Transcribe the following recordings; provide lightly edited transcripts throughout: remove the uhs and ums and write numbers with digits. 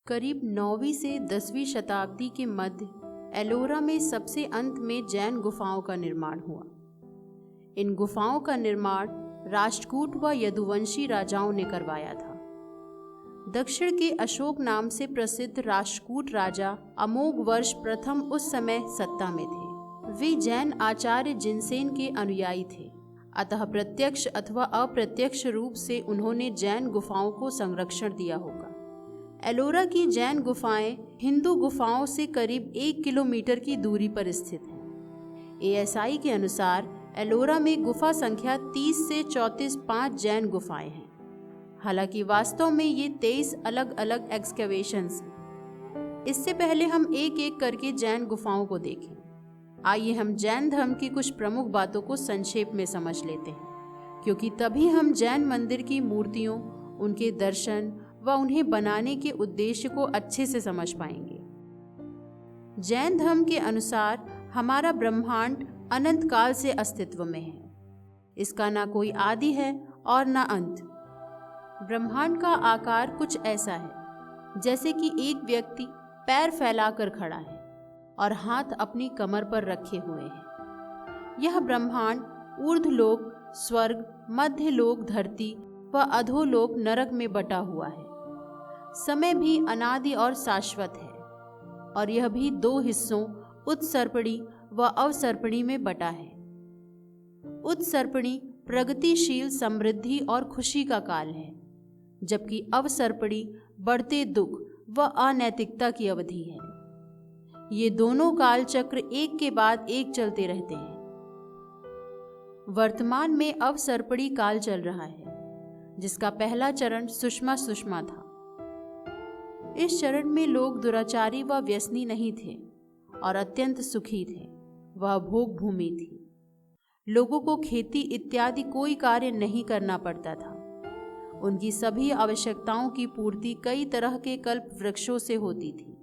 करीब 9वीं से 10वीं शताब्दी के मध्य एलोरा में सबसे अंत में जैन गुफाओं का निर्माण हुआ। इन गुफाओं का निर्माण राष्ट्रकूट व यदुवंशी राजाओं ने करवाया था। दक्षिण के अशोक नाम से प्रसिद्ध राष्ट्रकूट राजा अमोघ वर्ष प्रथम उस समय सत्ता में थे। वे जैन आचार्य जिनसेन के अनुयायी थे, अतः प्रत्यक्ष अथवा अप्रत्यक्ष रूप से उन्होंने जैन गुफाओं को संरक्षण दिया होगा। एलोरा की जैन गुफाएं हिंदू गुफाओं से करीब 1 किलोमीटर की दूरी पर स्थित हैं। ASI के अनुसार एलोरा में गुफा संख्या 30 से 34 जैन गुफाएं हैं। हालांकि वास्तव में ये 23 अलग अलग एक्सकेवेशंस हैं। इससे पहले हम एक एक करके जैन गुफाओं को देखें। आइए हम जैन धर्म की कुछ प्रमुख बातों को संक्षेप में समझ लेते हैं, क्योंकि तभी हम जैन मंदिर की मूर्तियों, उनके दर्शन व उन्हें बनाने के उद्देश्य को अच्छे से समझ पाएंगे। जैन धर्म के अनुसार हमारा ब्रह्मांड अनंत काल से अस्तित्व में है। इसका ना कोई आदि है और ना अंत। ब्रह्मांड का आकार कुछ ऐसा है जैसे कि एक व्यक्ति पैर फैलाकर खड़ा है और हाथ अपनी कमर पर रखे हुए हैं। यह ब्रह्मांड ऊर्ध्वलोक स्वर्ग, मध्यलोक धरती व अधोलोक नरक में बटा हुआ है। समय भी अनादि और शाश्वत है और यह भी 2 हिस्सों उत्सर्पणी व अवसर्पणी में बटा है। उत्सर्पणी प्रगतिशील समृद्धि और खुशी का काल है, जबकि अवसर्पणी बढ़ते दुख व अनैतिकता की अवधि है। ये दोनों काल चक्र एक के बाद एक चलते रहते हैं। वर्तमान में अवसर्पणी काल चल रहा है, जिसका पहला चरण सुषमा था। इस चरण में लोग दुराचारी व व्यसनी नहीं थे और अत्यंत सुखी थे। वह भोग भूमि थी। लोगों को खेती इत्यादि कोई कार्य नहीं करना पड़ता था। उनकी सभी आवश्यकताओं की पूर्ति कई तरह के कल्प वृक्षों से होती थी।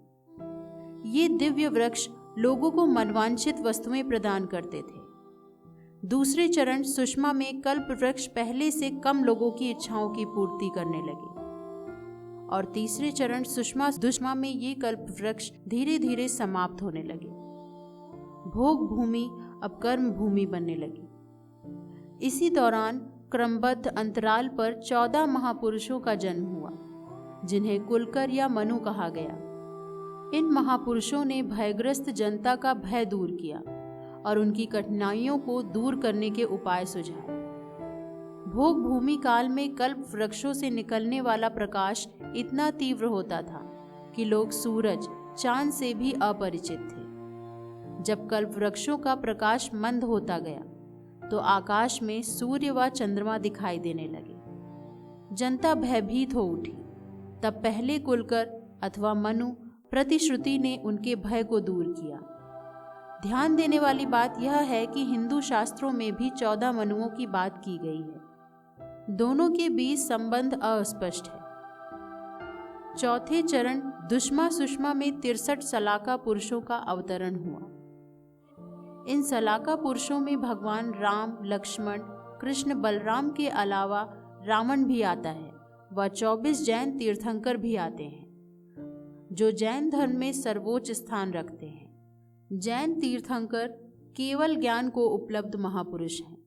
ये दिव्य वृक्ष लोगों को मनवांछित वस्तुएं प्रदान करते थे। दूसरे चरण सुषमा में कल्प वृक्ष पहले से कम लोगों की इच्छाओं की पूर्ति करने लगे और तीसरे चरण सुषमा में ये कल्प वृक्ष धीरे धीरे समाप्त होने लगे। भोग भूमि अब कर्म भूमि बनने लगी। इसी दौरान क्रमबद्ध अंतराल पर 14 महापुरुषों का जन्म हुआ, जिन्हें कुलकर या मनु कहा गया। इन महापुरुषों ने भयग्रस्त जनता का भय दूर किया और उनकी कठिनाइयों को दूर करने के उपाय सुझाए। भोग भूमि काल में कल्प वृक्षों से निकलने वाला प्रकाश इतना तीव्र होता था कि लोग सूरज, चांद से भी अपरिचित थे। जब कल्प वृक्षों का प्रकाश मंद होता गया तो आकाश में सूर्य व चंद्रमा दिखाई देने लगे। जनता भयभीत हो उठी। तब पहले कुलकर अथवा मनु प्रतिश्रुति ने उनके भय को दूर किया। ध्यान देने वाली बात यह है कि हिंदू शास्त्रों में भी 14 मनुओं की बात की गई है। दोनों के बीच संबंध अस्पष्ट है। चौथे चरण दुष्मा सुषमा में 63 सलाका पुरुषों का अवतरण हुआ। इन सलाका पुरुषों में भगवान राम, लक्ष्मण, कृष्ण, बलराम के अलावा रावण भी आता है व 24 जैन तीर्थंकर भी आते हैं, जो जैन धर्म में सर्वोच्च स्थान रखते हैं। जैन तीर्थंकर केवल ज्ञान को उपलब्ध महापुरुष हैं।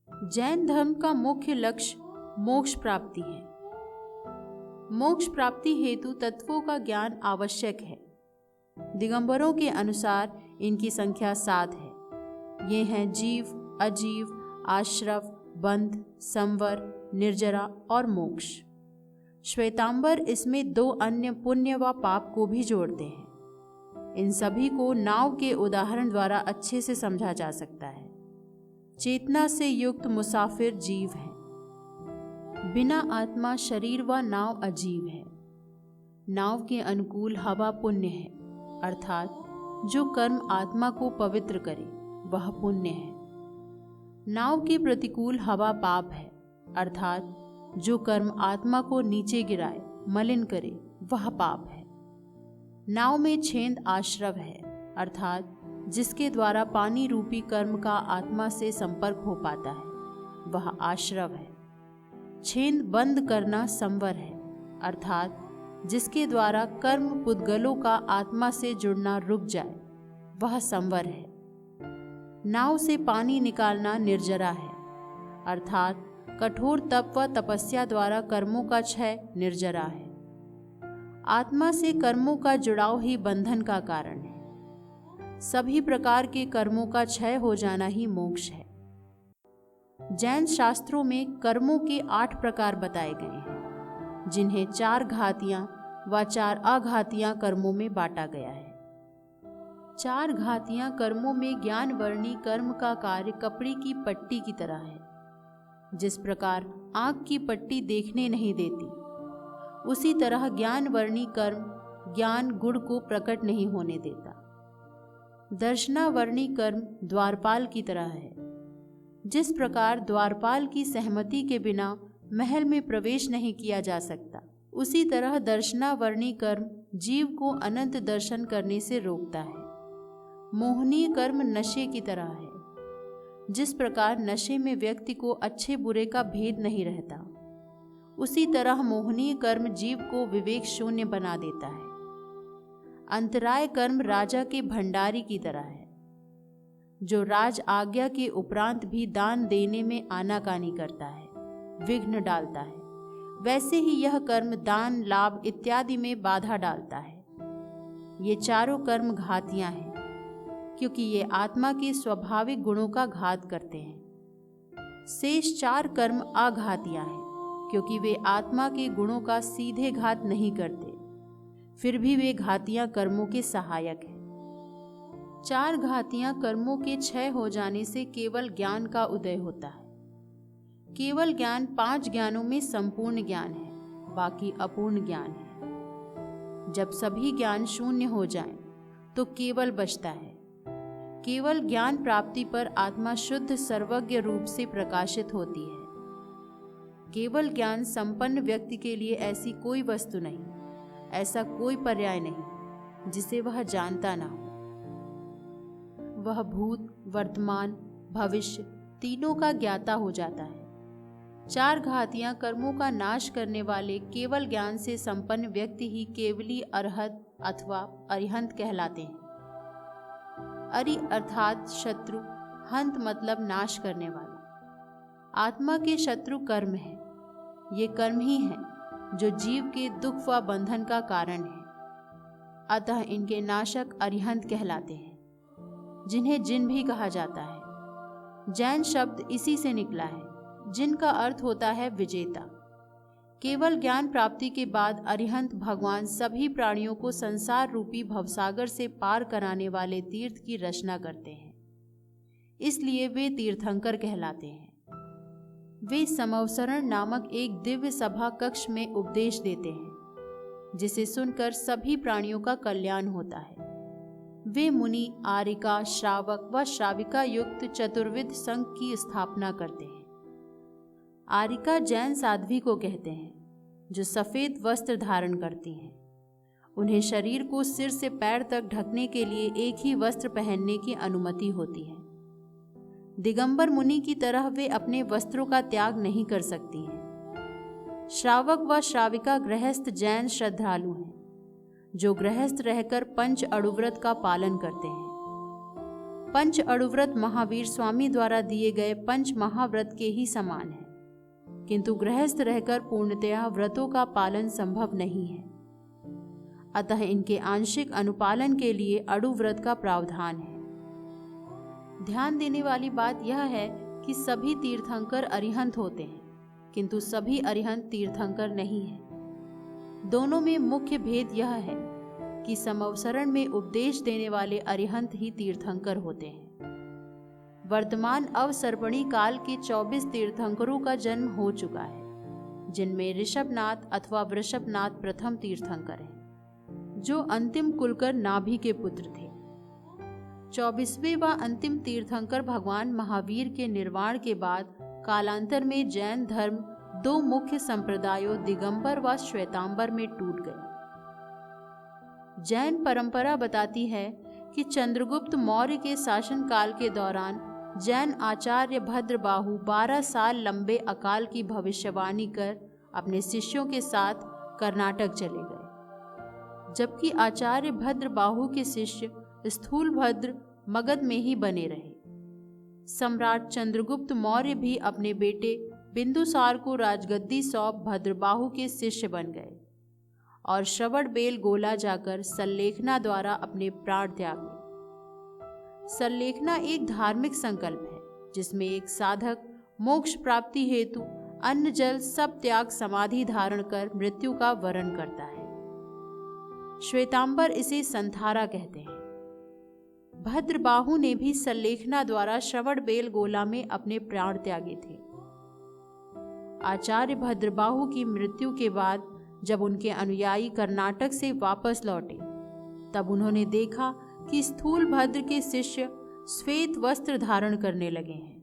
जैन धर्म का मुख्य लक्ष्य मोक्ष प्राप्ति है। मोक्ष प्राप्ति हेतु तत्वों का ज्ञान आवश्यक है। दिगंबरों के अनुसार इनकी संख्या 7 है। ये हैं जीव, अजीव, आश्रव, बंध, संवर, निर्जरा और मोक्ष। श्वेतांबर इसमें 2 अन्य पुण्य व पाप को भी जोड़ते हैं। इन सभी को नाव के उदाहरण द्वारा अच्छे से समझा जा सकता है। चेतना से युक्त मुसाफिर जीव है। बिना आत्मा शरीर व नाव अजीव है। नाव के अनुकूल हवा पुण्य है, अर्थात जो कर्म आत्मा को पवित्र करे वह पुण्य है। नाव के प्रतिकूल हवा पाप है, अर्थात जो कर्म आत्मा को नीचे गिराए, मलिन करे वह पाप है। नाव में छेद आश्रव है, अर्थात जिसके द्वारा पानी रूपी कर्म का आत्मा से संपर्क हो पाता है वह आश्रव है। छेद बंद करना संवर है, अर्थात जिसके द्वारा कर्म पुद्गलों का आत्मा से जुड़ना रुक जाए, वह संवर है। नाव से पानी निकालना निर्जरा है, अर्थात कठोर तप व तपस्या द्वारा कर्मों का क्षय निर्जरा है। आत्मा से कर्मों का जुड़ाव ही बंधन का कारण है। सभी प्रकार के कर्मों का क्षय हो जाना ही मोक्ष है। जैन शास्त्रों में कर्मों के 8 प्रकार बताए गए हैं, जिन्हें 4 घातियां व 4 अघातियां कर्मों में बांटा गया है। 4 घातियां कर्मों में ज्ञान वर्णी कर्म का कार्य कपड़े की पट्टी की तरह है। जिस प्रकार आँख की पट्टी देखने नहीं देती, उसी तरह ज्ञान वर्णी कर्म ज्ञान गुण को प्रकट नहीं होने देता। दर्शनावर्णी कर्म द्वारपाल की तरह है। जिस प्रकार द्वारपाल की सहमति के बिना महल में प्रवेश नहीं किया जा सकता, उसी तरह दर्शनावर्णी कर्म जीव को अनंत दर्शन करने से रोकता है। मोहनीय कर्म नशे की तरह है। जिस प्रकार नशे में व्यक्ति को अच्छे बुरे का भेद नहीं रहता, उसी तरह मोहनीय कर्म जीव को विवेक शून्य बना देता है। अंतराय कर्म राजा के भंडारी की तरह है, जो राज आज्ञा के उपरांत भी दान देने में आनाकानी करता है, विघ्न डालता है। वैसे ही यह कर्म दान लाभ इत्यादि में बाधा डालता है। ये चारों कर्म घातियां हैं, क्योंकि ये आत्मा के स्वाभाविक गुणों का घात करते हैं। शेष 4 कर्म अघातियां हैं, क्योंकि वे आत्मा के गुणों का सीधे घात नहीं करते, फिर भी वे घातियां कर्मों के सहायक हैं। 4 घातियां कर्मों के क्षय हो जाने से केवल ज्ञान का उदय होता है। केवल ज्ञान 5 ज्ञानों में संपूर्ण ज्ञान है, बाकी अपूर्ण ज्ञान है। जब सभी ज्ञान शून्य हो जाएं, तो केवल बचता है। केवल ज्ञान प्राप्ति पर आत्मा शुद्ध सर्वज्ञ रूप से प्रकाशित होती है। केवल ज्ञान संपन्न व्यक्ति के लिए ऐसी कोई वस्तु नहीं, ऐसा कोई पर्याय नहीं जिसे वह जानता ना हो। वह भूत, वर्तमान, भविष्य तीनों का ज्ञाता हो जाता है। 4 घातियां कर्मों का नाश करने वाले केवल ज्ञान से संपन्न व्यक्ति ही केवली अरहत अथवा अरिहंत कहलाते हैं। अरि अर्थात शत्रु, हंत मतलब नाश करने वाला। आत्मा के शत्रु कर्म है। ये कर्म ही हैं जो जीव के दुख व बंधन का कारण है। अतः इनके नाशक अरिहंत कहलाते हैं, जिन्हें जिन भी कहा जाता है। जैन शब्द इसी से निकला है। जिन का अर्थ होता है विजेता। केवल ज्ञान प्राप्ति के बाद अरिहंत भगवान सभी प्राणियों को संसार रूपी भवसागर से पार कराने वाले तीर्थ की रचना करते हैं, इसलिए वे तीर्थंकर कहलाते हैं। वे समवसरण नामक एक दिव्य सभा कक्ष में उपदेश देते हैं, जिसे सुनकर सभी प्राणियों का कल्याण होता है। वे मुनि, आरिका, श्रावक व श्राविका युक्त चतुर्विध संघ की स्थापना करते हैं। आरिका जैन साध्वी को कहते हैं, जो सफ़ेद वस्त्र धारण करती हैं। उन्हें शरीर को सिर से पैर तक ढकने के लिए एक ही वस्त्र पहनने की अनुमति होती है। दिगंबर मुनि की तरह वे अपने वस्त्रों का त्याग नहीं कर सकती हैं। श्रावक व श्राविका गृहस्थ जैन श्रद्धालु हैं, जो गृहस्थ रहकर पंच अणुव्रत का पालन करते हैं। पंच अणुव्रत महावीर स्वामी द्वारा दिए गए पंच महाव्रत के ही समान है, किंतु गृहस्थ रहकर पूर्णतया व्रतों का पालन संभव नहीं है। अतः इनके आंशिक अनुपालन के लिए अणुव्रत का प्रावधान है। ध्यान देने वाली बात यह है कि सभी तीर्थंकर अरिहंत होते हैं, किंतु सभी अरिहंत तीर्थंकर नहीं हैं। दोनों में मुख्य भेद यह है कि समवसरण में उपदेश देने वाले अरिहंत ही तीर्थंकर होते हैं। वर्तमान अवसर्पणी काल के 24 तीर्थंकरों का जन्म हो चुका है, जिनमें ऋषभनाथ अथवा वृषभनाथ प्रथम तीर्थंकर हैं, जो अंतिम कुलकर नाभि के पुत्र थे। 24वें व अंतिम तीर्थंकर भगवान महावीर के निर्वाण के बाद कालांतर में जैन धर्म 2 मुख्य संप्रदायों दिगंबर व श्वेतांबर में टूट गया। जैन परंपरा बताती है कि चंद्रगुप्त मौर्य के शासनकाल के दौरान जैन आचार्य भद्रबाहु 12 साल लंबे अकाल की भविष्यवाणी कर अपने शिष्यों के साथ कर्नाटक चले गए। जबकि आचार्य भद्रबाहु के शिष्य स्थूलभद्र मगध में ही बने रहे। सम्राट चंद्रगुप्त मौर्य भी अपने बेटे बिंदुसार को राजगद्दी सौंप भद्रबाहु के शिष्य बन गए और श्रवणबेल गोला जाकर सल्लेखना द्वारा अपने प्राण त्यागे। सल्लेखना एक धार्मिक संकल्प है जिसमें एक साधक मोक्ष प्राप्ति हेतु अन्न जल सब त्याग समाधि धारण कर मृत्यु का वरण करता है। श्वेतांबर इसे संथारा कहते हैं। भद्रबाहु ने भी सल्लेखना द्वारा श्रवणबेल गोला में अपने प्राण त्यागे थे। आचार्य भद्रबाहु की मृत्यु के बाद जब उनके अनुयायी कर्नाटक से वापस लौटे तब उन्होंने देखा कि स्थूलभद्र के शिष्य श्वेत वस्त्र धारण करने लगे हैं।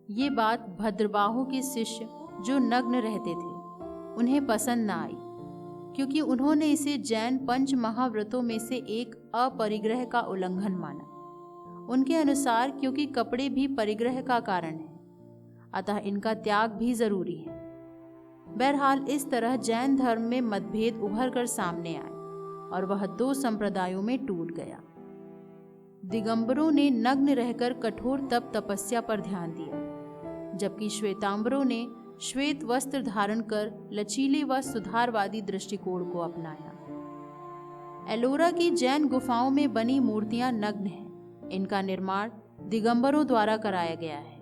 ये बात भद्रबाहु के शिष्य जो नग्न रहते थे उन्हें पसंद न आई, क्योंकि उन्होंने इसे जैन पंच महाव्रतों में से एक अपरिग्रह का उल्लंघन माना। उनके अनुसार क्योंकि कपड़े भी परिग्रह का कारण है, अतः इनका त्याग भी जरूरी है। बहरहाल इस तरह जैन धर्म में मतभेद उभर कर सामने आए और वह दो संप्रदायों में टूट गया। दिगंबरों ने नग्न रहकर कठोर तप तपस्या पर ध्यान दिया, जबकि श्वेतांबरों ने श्वेत वस्त्र धारण कर लचीले व सुधारवादी दृष्टिकोण को अपनाया। एलोरा की जैन गुफाओं में बनी मूर्तियां नग्न हैं। इनका निर्माण दिगंबरों द्वारा कराया गया है।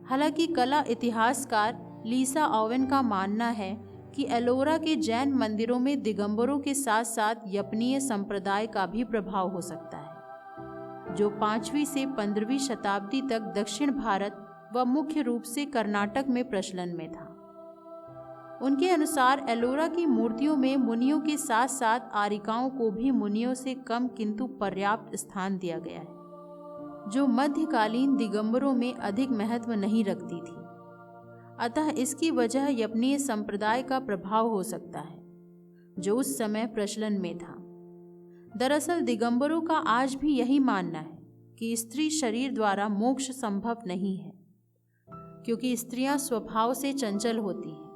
हालांकि कला इतिहासकार लीसा ओवेन का मानना है कि एलोरा के जैन मंदिरों में दिगंबरों के साथ साथ यपनीय संप्रदाय का भी प्रभाव हो सकता है, जो 5वीं से 15वीं शताब्दी तक दक्षिण भारत व मुख्य रूप से कर्नाटक में प्रचलन में था। उनके अनुसार एलोरा की मूर्तियों में मुनियों के साथ साथ आरिकाओं को भी मुनियों से कम किंतु पर्याप्त स्थान दिया गया है, जो मध्यकालीन दिगंबरों में अधिक महत्व नहीं रखती थी। अतः इसकी वजह यपनीय संप्रदाय का प्रभाव हो सकता है, जो उस समय प्रचलन में था। दरअसल दिगंबरों का आज भी यही मानना है कि स्त्री शरीर द्वारा मोक्ष संभव नहीं है, क्योंकि स्त्रियां स्वभाव से चंचल होती हैं।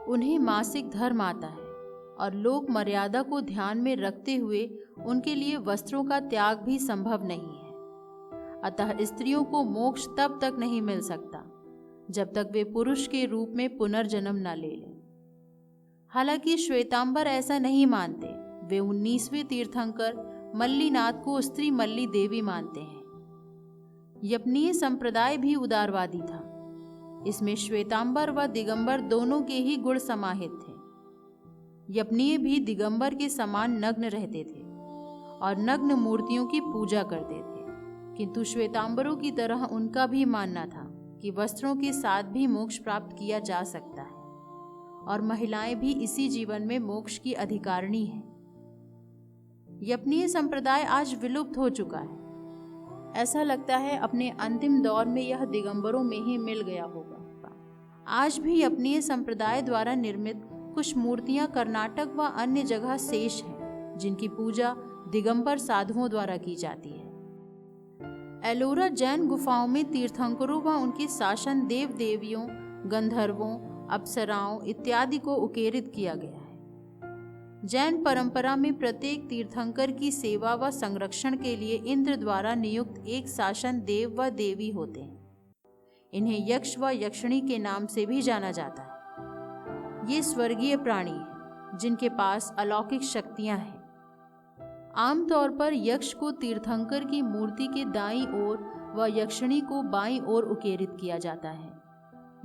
उन्हें मासिक धर्म आता है और लोक मर्यादा को ध्यान में रखते हुए उनके लिए वस्त्रों का त्याग भी संभव नहीं है। अतः स्त्रियों को मोक्ष तब तक नहीं मिल सकता जब तक वे पुरुष के रूप में पुनर्जन्म न ले लें। हालांकि श्वेतांबर ऐसा नहीं मानते। वे 19वें तीर्थंकर मल्लीनाथ को स्त्री मल्ली देवी मानते हैं। यपनीय संप्रदाय भी उदारवादी था। इसमें श्वेतांबर व दिगंबर दोनों के ही गुण समाहित थे। यपनीय भी दिगंबर के समान नग्न रहते थे और नग्न मूर्तियों की पूजा करते थे, किंतु श्वेतांबरों की तरह उनका भी मानना था कि वस्त्रों के साथ भी मोक्ष प्राप्त किया जा सकता है और महिलाएं भी इसी जीवन में मोक्ष की अधिकारिणी हैं। यपनीय संप्रदाय आज विलुप्त हो चुका है। ऐसा लगता है अपने अंतिम दौर में यह दिगंबरों में ही मिल गया होगा। आज भी यपनीय संप्रदाय द्वारा निर्मित कुछ मूर्तियां कर्नाटक व अन्य जगह शेष हैं, जिनकी पूजा दिगंबर साधुओं द्वारा की जाती है। एलोरा जैन गुफाओं में तीर्थंकरों व उनके शासन देव देवियों, गंधर्वों, अप्सराओं इत्यादि को उकेरित किया गया है। जैन परंपरा में प्रत्येक तीर्थंकर की सेवा व संरक्षण के लिए इंद्र द्वारा नियुक्त एक शासन देव व देवी होते हैं। इन्हें यक्ष व यक्षिणी के नाम से भी जाना जाता है। ये स्वर्गीय प्राणी हैं जिनके पास अलौकिक शक्तियां हैं। आमतौर पर यक्ष को तीर्थंकर की मूर्ति के दाईं ओर व यक्षिणी को बाईं ओर उकेरित किया जाता है।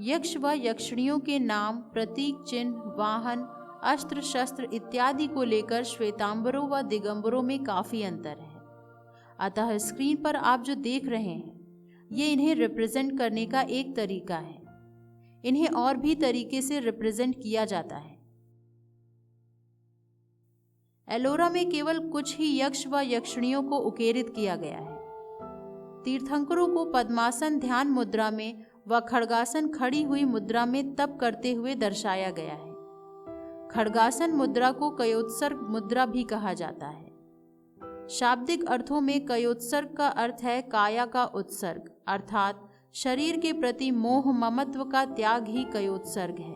यक्ष व यक्षिणियों के नाम, प्रतीक चिन्ह, वाहन, अस्त्र शस्त्र इत्यादि को लेकर श्वेतांबरों व दिगंबरों में काफी अंतर है। अतः स्क्रीन पर आप जो देख रहे हैं ये इन्हें रिप्रेजेंट करने का एक तरीका है। इन्हें और भी तरीके से रिप्रेजेंट किया जाता है। एलोरा में केवल कुछ ही यक्ष व यक्षिणियों को उकेरित किया गया है। तीर्थंकरों को पद्मासन ध्यान मुद्रा में व खड्गासन खड़ी हुई मुद्रा में तप करते हुए दर्शाया गया है। खड्गासन मुद्रा को कयोत्सर्ग मुद्रा भी कहा जाता है। शाब्दिक अर्थों में कयोत्सर्ग का अर्थ है काया का उत्सर्ग, अर्थात शरीर के प्रति मोह ममत्व का त्याग ही कयोत्सर्ग है।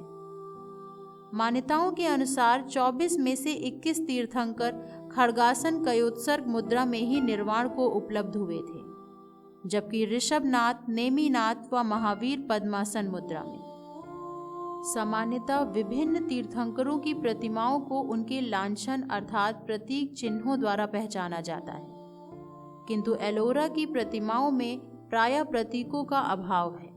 मान्यताओं के अनुसार 24 में से 21 तीर्थंकर खड्गासन कयोत्सर्ग मुद्रा में ही निर्वाण को उपलब्ध हुए थे, जबकि ऋषभनाथ, नेमिनाथ व महावीर पद्मासन मुद्रा में। सामान्यतः विभिन्न तीर्थंकरों की प्रतिमाओं को उनके लांछन अर्थात प्रतीक चिन्हों द्वारा पहचाना जाता है, किंतु एलोरा की प्रतिमाओं में प्रायः प्रतीकों का अभाव है।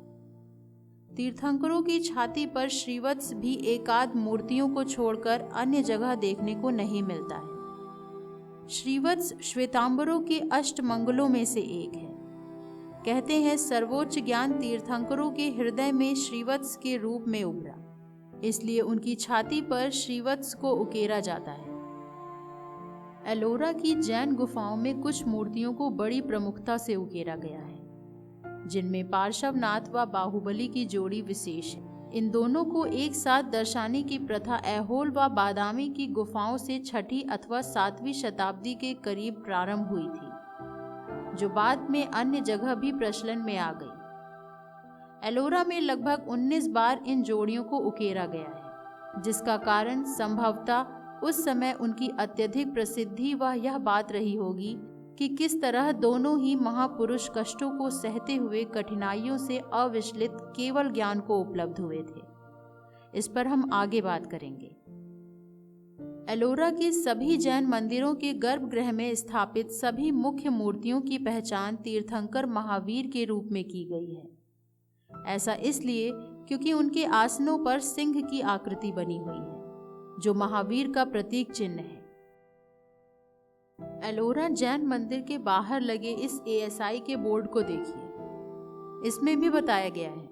तीर्थंकरों की छाती पर श्रीवत्स भी एकाध मूर्तियों को छोड़कर अन्य जगह देखने को नहीं मिलता है। श्रीवत्स श्वेतांबरों के अष्टमंगलों में से एक है। कहते हैं सर्वोच्च ज्ञान तीर्थंकरों के हृदय में श्रीवत्स के रूप में उभरा, इसलिए उनकी छाती पर श्रीवत्स को उकेरा जाता है। एलोरा की जैन गुफाओं में कुछ मूर्तियों को बड़ी प्रमुखता से उकेरा गया है, जिनमें पार्श्वनाथ व बाहुबली की जोड़ी विशेष है। इन दोनों को एक साथ दर्शाने की प्रथा ऐहोल व बादामी की गुफाओं से 6ठी अथवा 7वीं शताब्दी के करीब प्रारंभ हुई थी, जो बाद में अन्य जगह भी प्रचलन में आ गई। एलोरा में लगभग 19 बार इन जोड़ियों को उकेरा गया है, जिसका कारण संभवतः उस समय उनकी अत्यधिक प्रसिद्धि व यह बात रही होगी कि किस तरह दोनों ही महापुरुष कष्टों को सहते हुए कठिनाइयों से अविचलित केवल ज्ञान को उपलब्ध हुए थे। इस पर हम आगे बात करेंगे। एलोरा के सभी जैन मंदिरों के गर्भगृह में स्थापित सभी मुख्य मूर्तियों की पहचान तीर्थंकर महावीर के रूप में की गई है। ऐसा इसलिए क्योंकि उनके आसनों पर सिंह की आकृति बनी हुई है, जो महावीर का प्रतीक चिन्ह है। एलोरा जैन मंदिर के बाहर लगे इस ASI के बोर्ड को देखिए। इसमें भी बताया गया है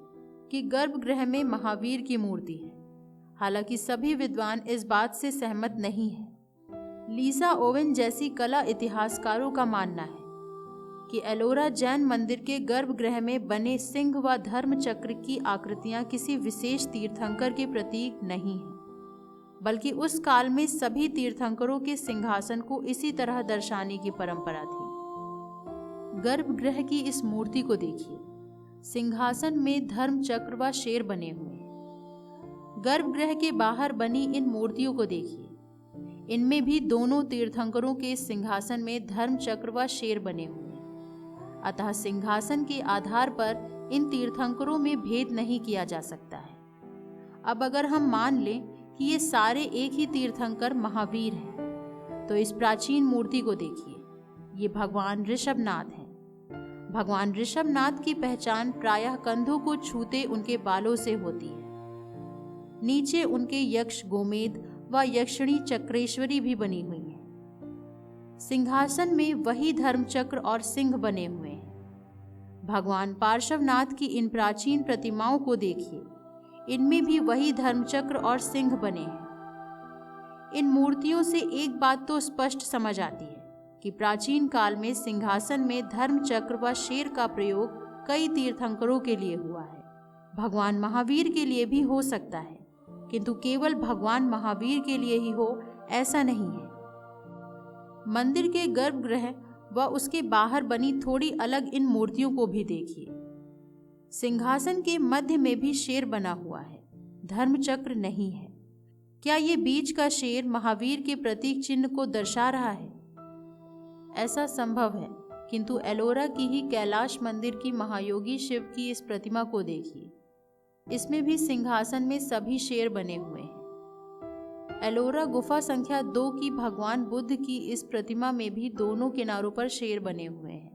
कि गर्भगृह में महावीर की मूर्ति है। हालांकि सभी विद्वान इस बात से सहमत नहीं है। लीसा ओवेन जैसी कला इतिहासकारों का मानना है कि एलोरा जैन मंदिर के गर्भगृह में बने सिंह व धर्म चक्र की आकृतियां किसी विशेष तीर्थंकर के प्रतीक नहीं है, बल्कि उस काल में सभी तीर्थंकरों के सिंहासन को इसी तरह दर्शाने की परंपरा थी। गर्भगृह की इस मूर्ति को देखिए। सिंहासन में धर्म चक्र व शेर बने हुए हैं। गर्भगृह के बाहर बनी इन मूर्तियों को देखिए। इनमें भी दोनों तीर्थंकरों के सिंहासन में धर्म चक्र व शेर बने हुए हैं। अतः सिंहासन के आधार पर इन तीर्थंकरों में भेद नहीं किया जा सकता है। अब अगर हम मान लें कि ये सारे एक ही तीर्थंकर महावीर हैं, तो इस प्राचीन मूर्ति को देखिए। ये भगवान ऋषभनाथ हैं। भगवान ऋषभनाथ की पहचान प्रायः कंधों को छूते उनके बालों से होती है। नीचे उनके यक्ष गोमेद व यक्षिणी चक्रेश्वरी भी बनी हुई है। सिंहासन में वही धर्मचक्र और सिंह बने हुए हैं। भगवान पार्श्वनाथ की इन प्राचीन प्रतिमाओं को देखिए। इनमें भी वही धर्मचक्र और सिंह बने हैं। इन मूर्तियों से एक बात तो स्पष्ट समझ आती है कि प्राचीन काल में सिंहासन में धर्मचक्र व शेर का प्रयोग कई तीर्थंकरों के लिए हुआ है। भगवान महावीर के लिए भी हो सकता है, किंतु केवल भगवान महावीर के लिए ही हो ऐसा नहीं है। मंदिर के गर्भगृह व उसके बाहर बनी थोड़ी अलग इन मूर्तियों को भी देखिए। सिंहासन के मध्य में भी शेर बना हुआ है, धर्मचक्र नहीं है। क्या ये बीच का शेर महावीर के प्रतीक चिन्ह को दर्शा रहा है? ऐसा संभव है, किंतु एलोरा की ही कैलाश मंदिर की महायोगी शिव की इस प्रतिमा को देखिए। इसमें भी सिंहासन में सभी शेर बने हुए हैं। एलोरा गुफा संख्या 2 की भगवान बुद्ध की इस प्रतिमा में भी दोनों किनारों पर शेर बने हुए हैं।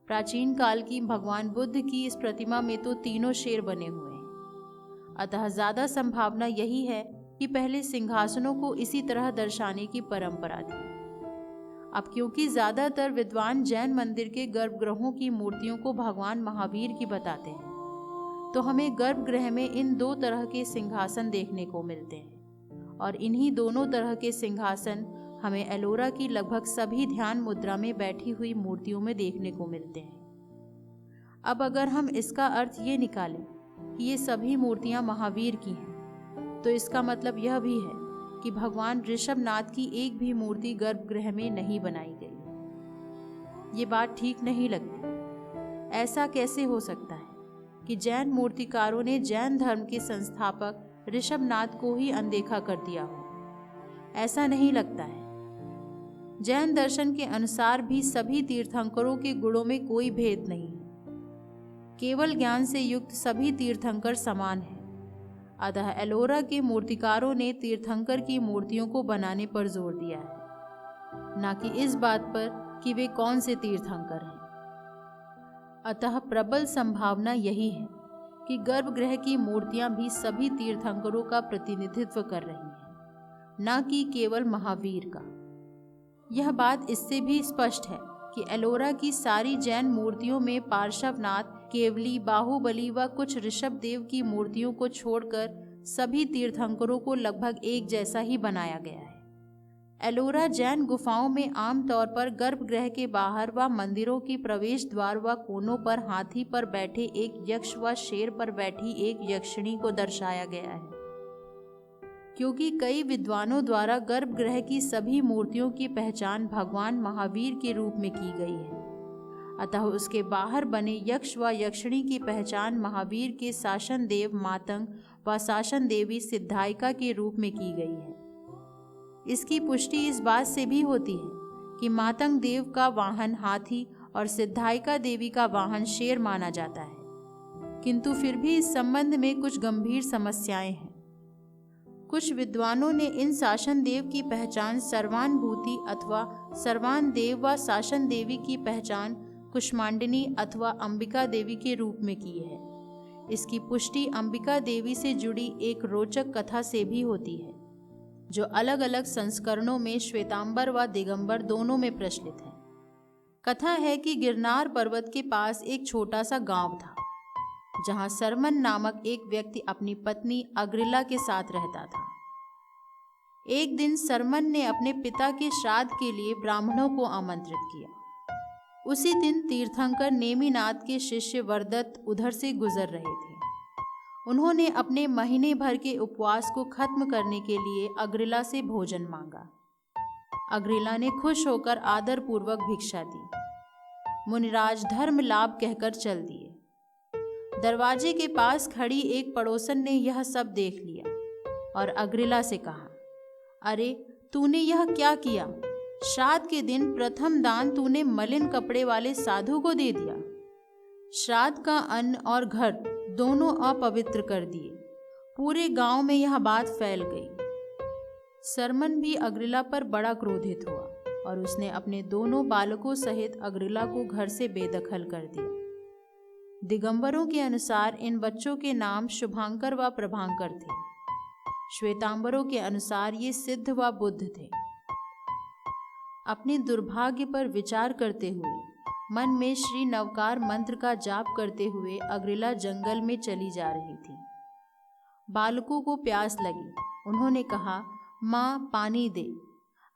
प्राचीन काल की भगवान बुद्ध की इस प्रतिमा में तो तीनों शेर बने हुए हैं। अतः ज्यादा संभावना यही है कि पहले सिंहासनों को इसी तरह दर्शाने की परंपरा थी। अब क्योंकि ज्यादातर विद्वान जैन मंदिर के गर्भगृहों की मूर्तियों को भगवान महावीर की बताते हैं, तो हमें गर्भगृह में इन 2 तरह के सिंहासन देखने को मिलते हैं, और इन्हीं दोनों तरह के सिंहासन हमें एलोरा की लगभग सभी ध्यान मुद्रा में बैठी हुई मूर्तियों में देखने को मिलते हैं। अब अगर हम इसका अर्थ ये निकालें कि ये सभी मूर्तियां महावीर की हैं, तो इसका मतलब यह भी है कि भगवान ऋषभनाथ की एक भी मूर्ति गर्भगृह में नहीं बनाई गई। ये बात ठीक नहीं लगती। ऐसा कैसे हो सकता है कि जैन मूर्तिकारों ने जैन धर्म के संस्थापक ऋषभनाथ को ही अनदेखा कर दिया हो। ऐसा नहीं लगता है। जैन दर्शन के अनुसार भी सभी तीर्थंकरों के गुणों में कोई भेद नहीं है। केवल ज्ञान से युक्त सभी तीर्थंकर समान हैं। अतः एलोरा के मूर्तिकारों ने तीर्थंकर की मूर्तियों को बनाने पर जोर दिया है, न कि इस बात पर कि वे कौन से तीर्थंकर हैं। अतः प्रबल संभावना यही है कि गर्भगृह की मूर्तियां भी सभी तीर्थंकरों का प्रतिनिधित्व कर रही हैं, न कि केवल महावीर का। यह बात इससे भी स्पष्ट है कि एलोरा की सारी जैन मूर्तियों में पार्श्वनाथ, केवली, बाहुबली व कुछ ऋषभदेव की मूर्तियों को छोड़कर सभी तीर्थंकरों को लगभग एक जैसा ही बनाया गया है। एलोरा जैन गुफाओं में आमतौर पर गर्भगृह के बाहर व मंदिरों की प्रवेश द्वार व कोनों पर हाथी पर बैठे एक यक्ष व शेर पर बैठी एक यक्षिणी को दर्शाया गया है, क्योंकि कई विद्वानों द्वारा गर्भगृह की सभी मूर्तियों की पहचान भगवान महावीर के रूप में की गई है। अतः उसके बाहर बने यक्ष व यक्षिणी की पहचान महावीर के शासन देव मातंग व शासन देवी सिद्धायिका के रूप में की गई है। इसकी पुष्टि इस बात से भी होती है कि मातंग देव का वाहन हाथी और सिद्धायिका देवी का वाहन शेर माना जाता है, किंतु फिर भी इस संबंध में कुछ गंभीर समस्याएं हैं। कुछ विद्वानों ने इन शासन देव की पहचान सर्वानुभूति अथवा सर्वान देव व शासन देवी की पहचान कुष्मांडिनी अथवा अंबिका देवी के रूप में की है। इसकी पुष्टि अंबिका देवी से जुड़ी एक रोचक कथा से भी होती है, जो अलग अलग संस्करणों में श्वेतांबर व दिगंबर दोनों में प्रचलित है। कथा है कि गिरनार पर्वत के पास एक छोटा सा गांव था, जहां सरमन नामक एक व्यक्ति अपनी पत्नी अग्रिला के साथ रहता था। एक दिन सरमन ने अपने पिता के श्राद्ध के लिए ब्राह्मणों को आमंत्रित किया। उसी दिन तीर्थंकर नेमिनाथ के शिष्य वरदत्त उधर से गुजर रहे थे। उन्होंने अपने महीने भर के उपवास को खत्म करने के लिए अग्रिला से भोजन मांगा। अग्रिला ने खुश होकर आदरपूर्वक भिक्षा दी। मुनिराज धर्म लाभ कहकर चल दिए। दरवाजे के पास खड़ी एक पड़ोसन ने यह सब देख लिया और अग्रिला से कहा, अरे तूने यह क्या किया? श्राद्ध के दिन प्रथम दान तूने मलिन कपड़े वाले साधु को दे दिया। श्राद्ध का अन्न और घर दोनों अपवित्र कर दिए। पूरे गांव में यह बात फैल गई। सरमन भी अग्रिला पर बड़ा क्रोधित हुआ और उसने अपने दोनों बालकों सहित अग्रिला को घर से बेदखल कर दिया। दिगंबरों के अनुसार इन बच्चों के नाम शुभांकर व प्रभांकर थे। श्वेतांबरों के अनुसार ये सिद्ध व बुद्ध थे। अपने दुर्भाग्य पर विचार करते हुए मन में श्री नवकार मंत्र का जाप करते हुए अग्रिला जंगल में चली जा रही थी। बालकों को प्यास लगी। उन्होंने कहा, माँ पानी दे।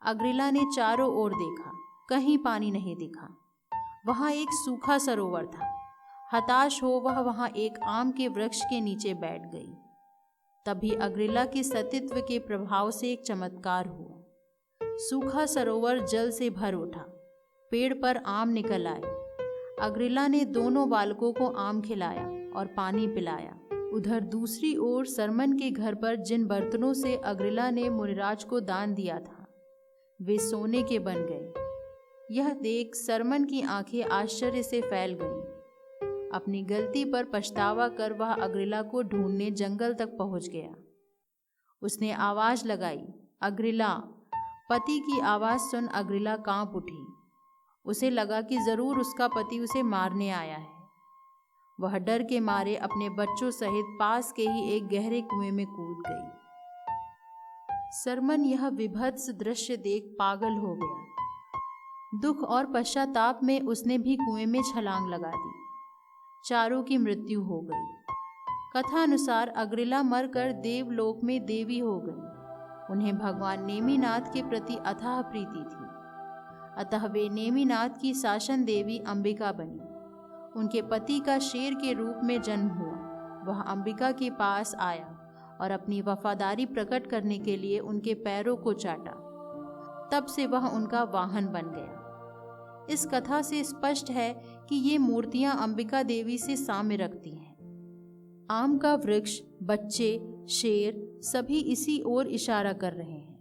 अग्रिला ने चारों ओर देखा, कहीं पानी नहीं दिखा। वहाँ एक सूखा सरोवर था। हताश हो वह वहाँ एक आम के वृक्ष के नीचे बैठ गई। तभी अग्रिला के सतीत्व के प्रभाव से एक चमत्कार हुआ। सूखा सरोवर जल से भर उठा। पेड़ पर आम निकल आए। अग्रिला ने दोनों बालकों को आम खिलाया और पानी पिलाया। उधर दूसरी ओर सरमन के घर पर जिन बर्तनों से अग्रिला ने मुनिराज को दान दिया था, वे सोने के बन गए। यह देख सरमन की आंखें आश्चर्य से फैल गईं। अपनी गलती पर पछतावा कर वह अग्रिला को ढूंढने जंगल तक पहुंच गया। उसने आवाज लगाई, अग्रिला। पति की आवाज सुन अग्रिला कांप उठी। उसे लगा कि जरूर उसका पति उसे मारने आया है। वह डर के मारे अपने बच्चों सहित पास के ही एक गहरे कुएं में कूद गई। सरमन यह विभत्स दृश्य देख पागल हो गया। दुख और पश्चाताप में उसने भी कुएं में छलांग लगा दी। चारों की मृत्यु हो गई। कथा अनुसार अग्रिला मरकर देवलोक में देवी हो गई। उन्हें भगवान नेमिनाथ के प्रति अथाह प्रीति थी, अतः वे नेमिनाथ की शासन देवी अंबिका बनी। उनके पति का शेर के रूप में जन्म हुआ। वह अंबिका के पास आया और अपनी वफादारी प्रकट करने के लिए उनके पैरों को चाटा। तब से वह उनका वाहन बन गया। इस कथा से स्पष्ट है कि ये मूर्तियां अंबिका देवी से साम्य रखती हैं। आम का वृक्ष, बच्चे, शेर सभी इसी ओर इशारा कर रहे हैं।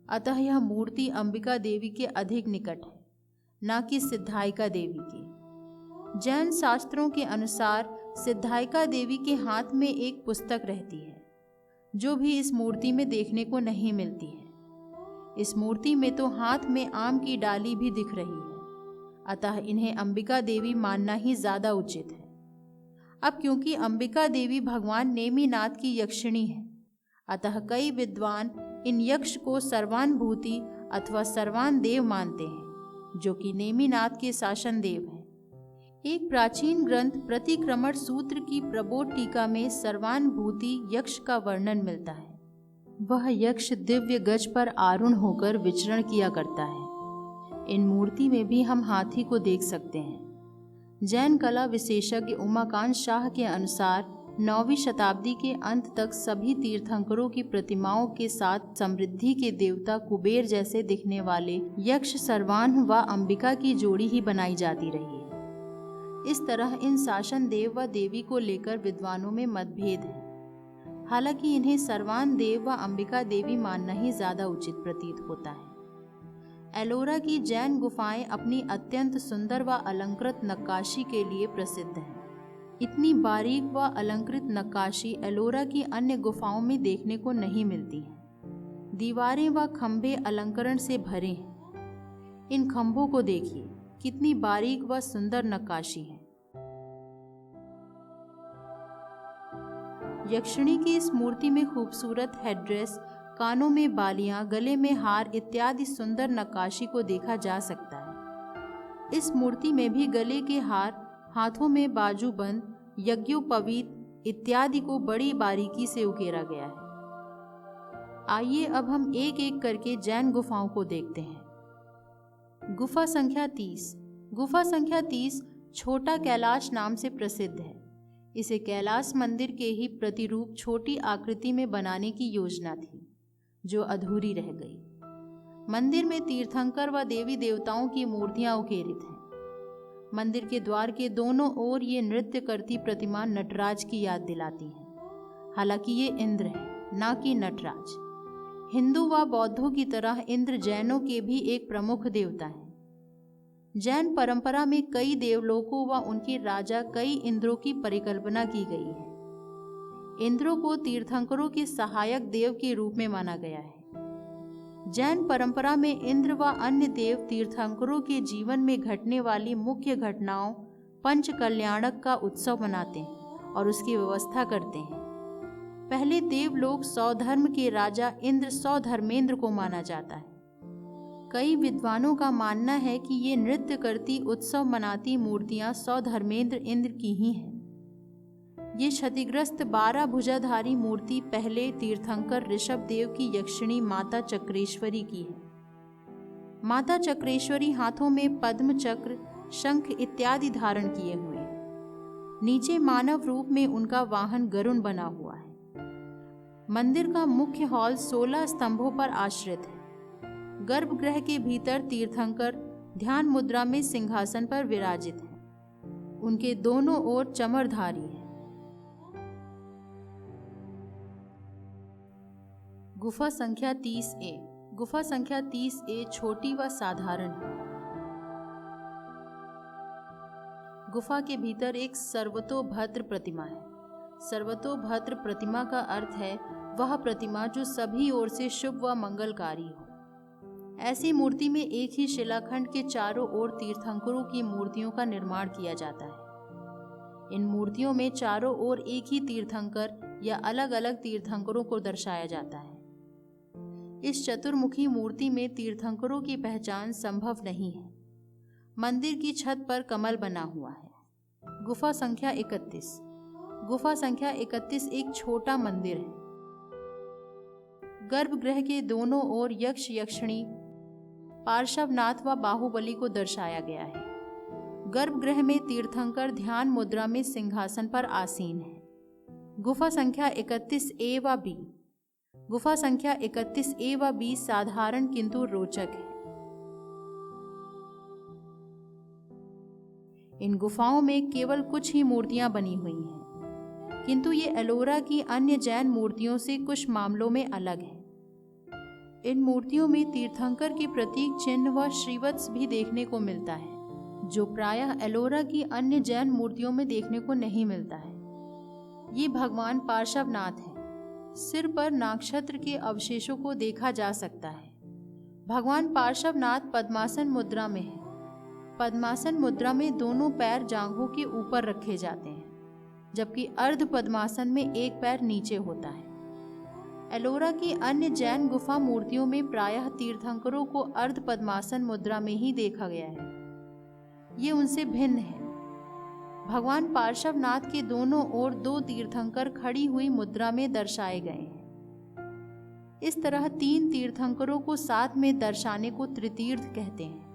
अतः यह मूर्ति अंबिका देवी के अधिक निकट है, न कि सिद्धायिका देवी के। जैन शास्त्रों के अनुसार सिद्धायिका देवी के हाथ में एक पुस्तक रहती है, जो भी इस मूर्ति में देखने को नहीं मिलती है। इस मूर्ति में तो हाथ में आम की डाली भी दिख रही है, अतः इन्हें अंबिका देवी मानना ही ज्यादा उचित है। अब क्योंकि अंबिका देवी भगवान नेमिनाथ की यक्षिणी है, अतः कई विद्वान इन यक्ष को सर्वानुभूति अथवा सर्वान देव मानते हैं, जो कि नेमिनाथ के शासन देव हैं। एक प्राचीन ग्रंथ प्रतिक्रमण सूत्र की प्रबोध टीका में सर्वानुभूति यक्ष का वर्णन मिलता है। वह यक्ष दिव्य गज पर आरूढ़ होकर विचरण किया करता है। इन मूर्ति में भी हम हाथी को देख सकते हैं। जैन कला विशेषज्ञ उमाकांत शाह के अनुसार 9वीं शताब्दी के अंत तक सभी तीर्थंकरों की प्रतिमाओं के साथ समृद्धि के देवता कुबेर जैसे दिखने वाले यक्ष सर्वान व अंबिका की जोड़ी ही बनाई जाती रही है। इस तरह इन शासन देव व देवी को लेकर विद्वानों में मतभेद है। हालांकि इन्हें सर्वान देव व अंबिका देवी मानना ही ज्यादा उचित प्रतीत होता है। एलोरा की जैन गुफाएं अपनी अत्यंत सुंदर व अलंकृत नक्काशी के लिए प्रसिद्ध हैं। इतनी बारीक व अलंकृत नक्काशी एलोरा की अन्य गुफाओं में देखने को नहीं मिलती है। दीवारें व खंभे अलंकरण से भरे हैं। इन खंभों को देखिए, कितनी बारीक व सुंदर नक्काशी है। यक्षिणी की इस मूर्ति में खूबसूरत हेडड्रेस, कानों में बालियां, गले में हार इत्यादि सुंदर नक्काशी को देखा जा सकता है। इस मूर्ति में भी गले के हार, हाथों में बाजूबंद, यज्ञोपवीत इत्यादि को बड़ी बारीकी से उकेरा गया है। आइए अब हम एक एक करके जैन गुफाओं को देखते हैं। गुफा संख्या 30। गुफा संख्या 30 छोटा कैलाश नाम से प्रसिद्ध है। इसे कैलाश मंदिर के ही प्रतिरूप छोटी आकृति में बनाने की योजना थी, जो अधूरी रह गई। मंदिर में तीर्थंकर व देवी देवताओं की मूर्तियां उकेरित हैं। मंदिर के द्वार के दोनों ओर ये नृत्य करती प्रतिमा नटराज की याद दिलाती हैं। हालांकि ये इंद्र है, ना कि नटराज। हिंदू व बौद्धों की तरह इंद्र जैनों के भी एक प्रमुख देवता हैं। जैन परंपरा में कई देवलोकों व उनके राजा कई इंद्रों की परिकल्पना की गई है। इंद्रों को तीर्थंकरों के सहायक देव के रूप में माना गया है। जैन परंपरा में इंद्र व अन्य देव तीर्थंकरों के जीवन में घटने वाली मुख्य घटनाओं पंच कल्याणक का उत्सव मनाते हैं और उसकी व्यवस्था करते हैं। पहले देवलोक सौधर्म के राजा इंद्र सौधर्मेंद्र को माना जाता है। कई विद्वानों का मानना है कि ये नृत्य करती, उत्सव मनाती मूर्तियां सौधर्मेंद्र इंद्र की ही हैं। ये क्षतिग्रस्त 12 भुजाधारी मूर्ति पहले तीर्थंकर ऋषभ देव की यक्षिणी माता चक्रेश्वरी की है। माता चक्रेश्वरी हाथों में पद्म चक्र, शंख इत्यादि धारण किए हुए हैं। नीचे मानव रूप में उनका वाहन गरुण बना हुआ है। मंदिर का मुख्य हॉल 16 स्तंभों पर आश्रित है। गर्भगृह के भीतर तीर्थंकर ध्यान मुद्रा में सिंहासन पर विराजित हैं। उनके दोनों ओर चमरधारी है। गुफा संख्या 30A। गुफा संख्या 30A छोटी व साधारण है। गुफा के भीतर एक सर्वतोभद्र प्रतिमा है। सर्वतोभद्र प्रतिमा का अर्थ है वह प्रतिमा जो सभी ओर से शुभ व मंगलकारी हो। ऐसी मूर्ति में एक ही शिलाखंड के चारों ओर तीर्थंकरों की मूर्तियों का निर्माण किया जाता है। इन मूर्तियों में चारों ओर एक ही तीर्थंकर या अलग अलग तीर्थंकरों को दर्शाया जाता है। इस चतुर्मुखी मूर्ति में तीर्थंकरों की पहचान संभव नहीं है। मंदिर की छत पर कमल बना हुआ है। गुफा संख्या 31। गुफा संख्या 31 एक छोटा मंदिर है। गर्भगृह के दोनों ओर यक्ष, यक्षिणी, पार्श्वनाथ व बाहुबली को दर्शाया गया है। गर्भगृह में तीर्थंकर ध्यान मुद्रा में सिंहासन पर आसीन है। गुफा संख्या 31A व B। गुफा संख्या 31A व B साधारण किंतु रोचक है। इन गुफाओं में केवल कुछ ही मूर्तियां बनी हुई हैं। किंतु ये एलोरा की अन्य जैन मूर्तियों से कुछ मामलों में अलग है। इन मूर्तियों में तीर्थंकर के प्रतीक चिन्ह व श्रीवत्स भी देखने को मिलता है, जो प्रायः एलोरा की अन्य जैन मूर्तियों में देखने को नहीं मिलता है। ये भगवान पार्श्वनाथ है। सिर पर नाक्षत्र के अवशेषों को देखा जा सकता है। भगवान पार्श्वनाथ पद्मासन मुद्रा में है। पद्मासन मुद्रा में दोनों पैर जांघों के ऊपर रखे जाते हैं, जबकि अर्ध पद्मासन में एक पैर नीचे होता है। एलोरा की अन्य जैन गुफा मूर्तियों में प्रायः तीर्थंकरों को अर्ध पद्मासन मुद्रा में ही देखा गया है। ये उनसे भिन्न है। भगवान पार्श्वनाथ के दोनों ओर 2 तीर्थंकर खड़ी हुई मुद्रा में दर्शाए गए हैं। इस तरह 3 तीर्थंकरों को साथ में दर्शाने को त्रितीर्थ कहते हैं।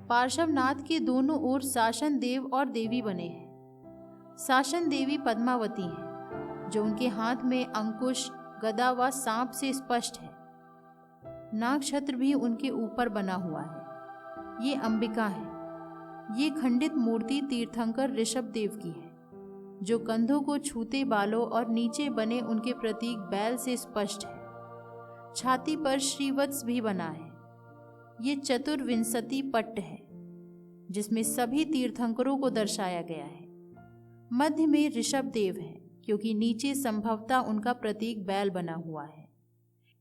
पार्श्वनाथ के दोनों ओर शासन देव और देवी बने हैं। शासन देवी पद्मावती हैं, जो उनके हाथ में अंकुश, गदा व सांप से स्पष्ट है। नागछत्र भी उनके ऊपर बना हुआ है। ये अंबिका है। ये खंडित मूर्ति तीर्थंकर ऋषभ देव की है, जो कंधों को छूते बालों और नीचे बने उनके प्रतीक बैल से स्पष्ट है। छाती पर श्रीवत्स भी बना है। ये चतुर्विंशति पट्ट है, जिसमें सभी तीर्थंकरों को दर्शाया गया है। मध्य में ऋषभ देव है, क्योंकि नीचे संभवतः उनका प्रतीक बैल बना हुआ है।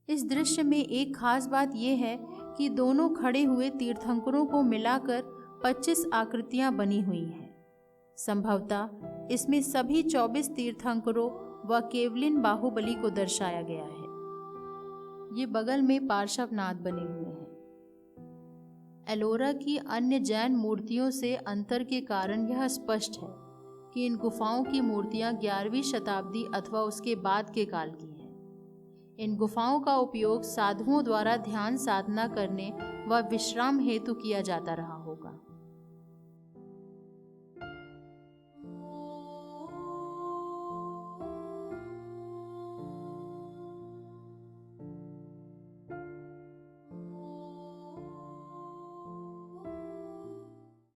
इस दृश्य में एक खास बात यह है कि दोनों खड़े हुए तीर्थंकरों को मिलाकर 25 आकृतियां बनी हुई हैं। संभवतः इसमें सभी 24 तीर्थंकरों व केवलिन बाहुबली को दर्शाया गया है। ये बगल में पार्श्वनाथ बने हुए हैं। एलोरा की अन्य जैन मूर्तियों से अंतर के कारण यह स्पष्ट है कि इन गुफाओं की मूर्तियां 11वीं शताब्दी अथवा उसके बाद के काल की हैं। इन गुफाओं का उपयोग साधुओं द्वारा ध्यान साधना करने व विश्राम हेतु किया जाता रहा होगा।